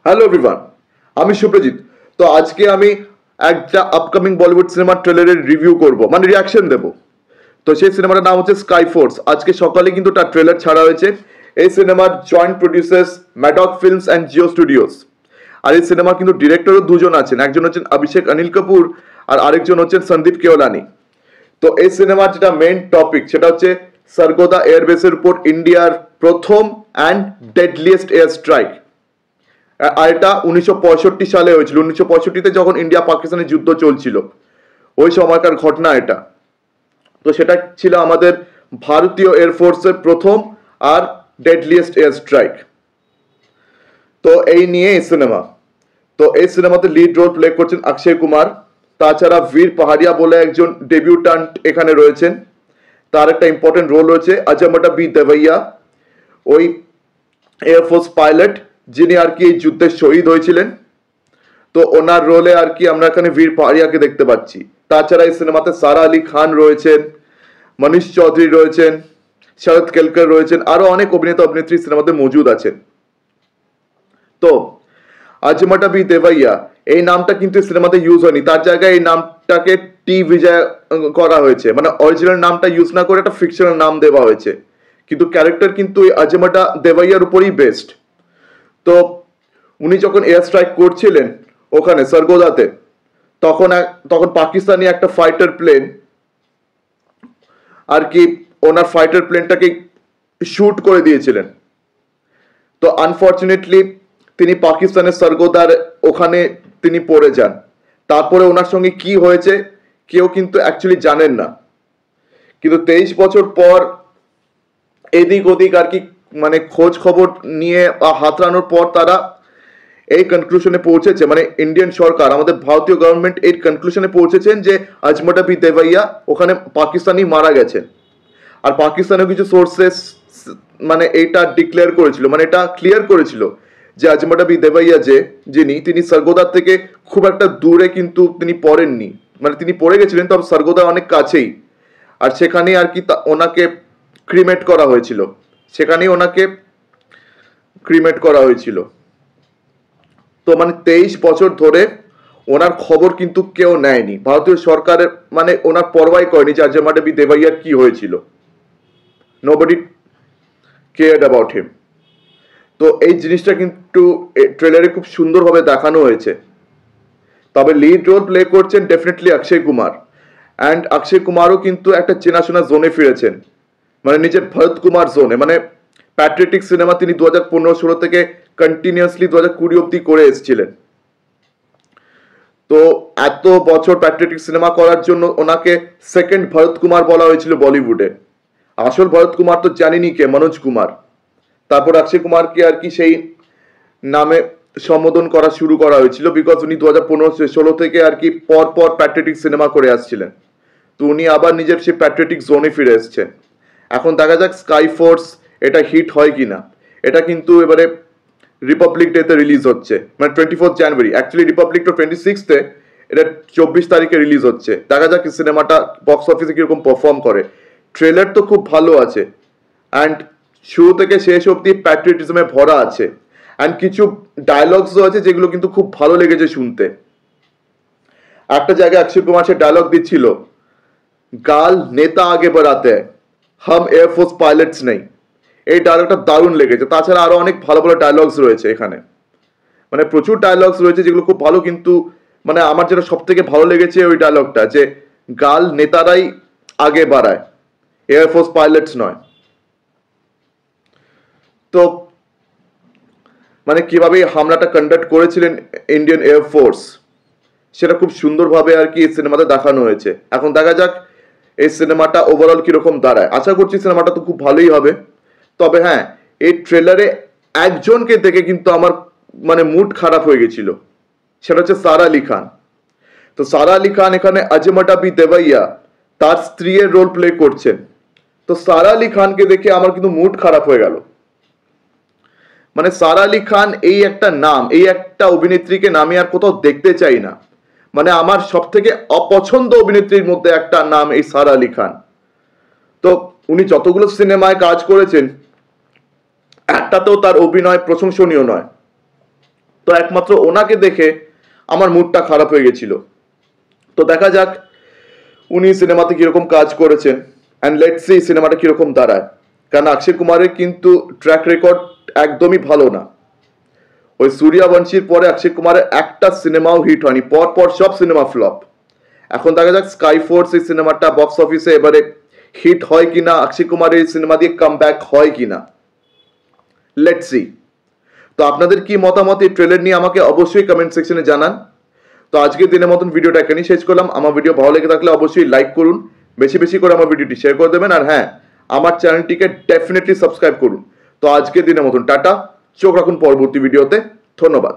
Hello everyone, আমি সুপ্রজিৎ। তো আজকে আমি একটা আপকামিং বলিউড সিনেমার ট্রেলারের রিভিউ করব, মানে রিয়াকশন দেব। তো সেই সিনেমাটার নাম হচ্ছে স্কাই ফোর্স। আজকে সকালে কিন্তু তার ট্রেলার ছাড়া হয়েছে। এই সিনেমার joint producers Maddock Films and Jio Studios. আর এই সিনেমার কিন্তু ডিরেক্টরও দুজন আছেন, একজন হচ্ছেন অভিষেক অনিল কাপুর আর আরেকজন হচ্ছেন সন্দীপ কেওলানি। তো এই সিনেমার যেটা মেইন টপিক সেটা হচ্ছে সার্গোদা এয়ারবেসের উপর ইন্ডিয়ার প্রথম অ্যান্ড ডেডলিয়েস্ট এয়ার স্ট্রাইক। আর এটা 1965 সালে হয়েছিল। 1965-তে যখন ইন্ডিয়া পাকিস্তানের যুদ্ধ চলছিল, ওই সময়কার ঘটনা এটা। তো সেটা ছিল আমাদের ভারতীয় এয়ারফোর্সের প্রথম আর ডেডলিয়েস্ট এয়ার স্ট্রাইক। তো এই নিয়ে এই সিনেমা। তো এই সিনেমাতে লিড রোল প্লে করছেন অক্ষয় কুমার। তাছাড়া বীর পাহাড়িয়া বলে একজন ডেবিউটান্ট এখানে রয়েছেন। তার একটা ইম্পর্টেন্ট রোল রয়েছে আজমটা বি দেভাইয়া, ওই এয়ারফোর্স পাইলট যিনি আর কি এই যুদ্ধে শহীদ হয়েছিলেন। তো ওনার রোলে আর কি আমরা এখানে বীর পাহাড়িয়াকে দেখতে পাচ্ছি। তাছাড়া এই সিনেমাতে সারা আলী খান রয়েছেন, মনীষ চৌধুরী রয়েছেন, শরৎ কেলকর রয়েছেন, আরো অনেক অভিনেতা অভিনেত্রী সিনেমাতে মজুদ আছেন। তো আজমটা বি দেভাইয়া এই নামটা কিন্তু সিনেমাতে ইউজ হয়নি, তার জায়গায় এই নামটাকে টি বিজয় করা হয়েছে, মানে অরিজিনাল নামটা ইউজ না করে একটা ফিকশনাল নাম দেওয়া হয়েছে। কিন্তু ক্যারেক্টার কিন্তু এই আজমটা দেভাইয়ার উপরই বেস্ট। তো উনি যখন এয়ার স্ট্রাইক করছিলেন ওখানে সার্গোদাতে, তখন পাকিস্তানি একটা ফাইটার প্লেন আর কি ওনার ফাইটার প্লেনটাকে শুট করে দিয়েছিলেন। তো আনফর্চুনেটলি তিনি পাকিস্তানের সার্গোদার ওখানে তিনি পড়ে যান। তারপরে ওনার সঙ্গে কি হয়েছে কেউ কিন্তু অ্যাকচুয়ালি জানেন না। কিন্তু 23 বছর পর এদিক ওদিক আর কি মানে খোঁজ খবর নিয়ে বা হাতড়ানোর পর তারা এই কনক্লুশনে পৌঁছেছে, মানে ইন্ডিয়ান সরকার, আমাদের ভারতীয় গভর্নমেন্ট এই কনক্লুশনে পৌঁছেছেন যে আজমটা বি দেভাইয়া ওখানে পাকিস্তানি মারা গেছেন। আর পাকিস্তানের কিছু সোর্সেস মানে এটা ডিক্লেয়ার করেছিল, মানে এটা ক্লিয়ার করেছিল যে আজমটা বি দেভাইয়া তিনি সার্গোদার থেকে খুব একটা দূরে কিন্তু তিনি পড়েননি, মানে তিনি পড়ে গেছিলেন তবে সার্গোদা অনেক কাছেই। আর সেখানেই আর কি ওনাকে ক্রিমেট করা হয়েছিল, সেখানেই ওনাকে ক্রিমেট করা হয়েছিল। তো মানে 23 বছর ধরে ওনার খবর কিন্তু কেউ নেয়নি, ভারতীয় সরকারের মানে ওনার পরোয়াই করেনি যে আজমটা বি দেভাইয়ার কি হয়েছিল। Nobody cared about him. তো এই জিনিসটা কিন্তু ট্রেলারে খুব সুন্দরভাবে দেখানো হয়েছে। তবে লিড রোল প্লে করছেন ডেফিনেটলি অক্ষয় কুমার। অ্যান্ড অক্ষয় কুমারও কিন্তু একটা চেনাশোনা জোনে ফিরেছেন, মানে নিজের ভরত কুমার জোনে। মানে প্যাট্রিয়টিক সিনেমা তিনি 2015-16 থেকে কন্টিনিউয়াসলি 2020 অব্দি করে এসেছিলেন। তো এত বছর প্যাট্রিয়টিক সিনেমা করার জন্য ওনাকে সেকেন্ড ভরত কুমার বলা হয়েছিল বলিউডে। আসল ভরত কুমার তো জানিনি কে, মনোজ কুমার। তারপর অক্ষয় কুমারকে আর কি সেই নামে সম্বোধন করা শুরু করা হয়েছিল, বিকজ উনি 2015-16 থেকে আর কি পর পর প্যাট্রিয়টিক সিনেমা করে আসছিলেন। তো উনি আবার নিজের সেই প্যাট্রিয়টিক জোনে ফিরে এসছেন। এখন দেখা যাক স্কাই ফোর্স এটা হিট হয় কিনা। এটা কিন্তু এবারে রিপাবলিক ডেতে রিলিজ হচ্ছে, মানে 24 জানুয়ারি। অ্যাকচুয়ালি রিপাবলিক তো 26-এ, এটা 24 তারিখে রিলিজ হচ্ছে। দেখা যাক সিনেমাটা বক্স অফিসে কিরকম পারফর্ম করে। ট্রেলার তো খুব ভালো আছে, অ্যান্ড শুরু থেকে শেষ অব্দি প্যাট্রিয়টিজমে ভরা আছে। অ্যান্ড কিছু ডায়লগসও আছে যেগুলো কিন্তু খুব ভালো লেগেছে শুনতে। একটা জায়গায় অক্ষয় কুমার সে ডায়লগ দিচ্ছিল, গাল নেতা আগে বাড়াতে হাম এয়ারফোর্স পাইলটস নেই। এই ডায়লগটা দারুণ লেগেছে। তাছাড়া আরো অনেক ভালো ভালো ডায়লগস রয়েছে এখানে, মানে প্রচুর ডায়লগস রয়েছে যেগুলো খুব ভালো। কিন্তু মানে আমার যেটা সব থেকে ভালো লেগেছে ওই ডায়লগটা, যে গাল নেতারাই আগে বাড়ায়, এয়ারফোর্স পাইলটস নয়। তো মানে কিভাবে হামলাটা কন্ডাক্ট করেছিলেন ইন্ডিয়ান এয়ারফোর্স সেটা খুব সুন্দরভাবে আর কি এই সিনেমাতে দেখানো হয়েছে। এখন দেখা যাক এই সিনেমাটা ওভারঅল কিরকম দাঁড়ায়। আশা করছি সিনেমাটা তো খুব ভালোই হবে। তবে হ্যাঁ, এই ট্রেলারে একজনকে দেখে কিন্তু আমার মানে মুড খারাপ হয়ে গেছিল, সেটা হচ্ছে সারা আলী খান। তো সারা আলী খান এখানে আজমটা বি দেভাইয়া তার স্ত্রীর রোল প্লে করছেন। তো সারা আলী খানকে দেখে আমার কিন্তু মুড খারাপ হয়ে গেল। মানে সারা আলী খান এই একটা নাম, এই একটা অভিনেত্রীকে নামে আর কোথাও দেখতে চাই না। মানে আমার সব থেকে অপছন্দ অভিনেত্রীর মধ্যে একটা নাম এই সারা আলী খান। তো উনি যতগুলো সিনেমায় কাজ করেছেন একটাতেও তার অভিনয় প্রশংসনীয় নয়। তো একমাত্র ওনাকে দেখে আমার মুডটা খারাপ হয়ে গেছিল। তো দেখা যাক উনি সিনেমাতে কিরকম কাজ করেছেন, অ্যান্ড লেটস সি সিনেমাটা কিরকম দাঁড়ায়। কারণ অক্ষয় কুমারের কিন্তু ট্র্যাক রেকর্ড একদমই ভালো না। ওই সূর্যবংশীর পরে অক্ষয় কুমারের একটা সিনেমাও হিট হয়নি, পর পর সব সিনেমা ফ্লপ। এখন দেখা যাক স্কাই ফোর্স এই সিনেমাটা বক্স অফিসে এবারে হিট হয় কিনা, অক্ষয় কুমারের এই সিনেমা দিয়ে কামব্যাক হয় কিনা, লেটস সি। তো আপনাদের কি মতামত এই ট্রেলার নিয়ে আমাকে অবশ্যই কমেন্ট সেকশনে জানান। তো আজকের দিনের মতন ভিডিওটা এখানেই শেষ করলাম। আমার ভিডিও ভালো লেগে থাকলে অবশ্যই লাইক করুন, বেশি বেশি করে আমার ভিডিওটি শেয়ার করে দেবেন, আর হ্যাঁ, আমার চ্যানেলটিকে ডেফিনেটলি সাবস্ক্রাইব করুন। তো আজকের দিনের মতন টাটা, চোখ রাখুন পরবর্তী ভিডিওতে। ধন্যবাদ।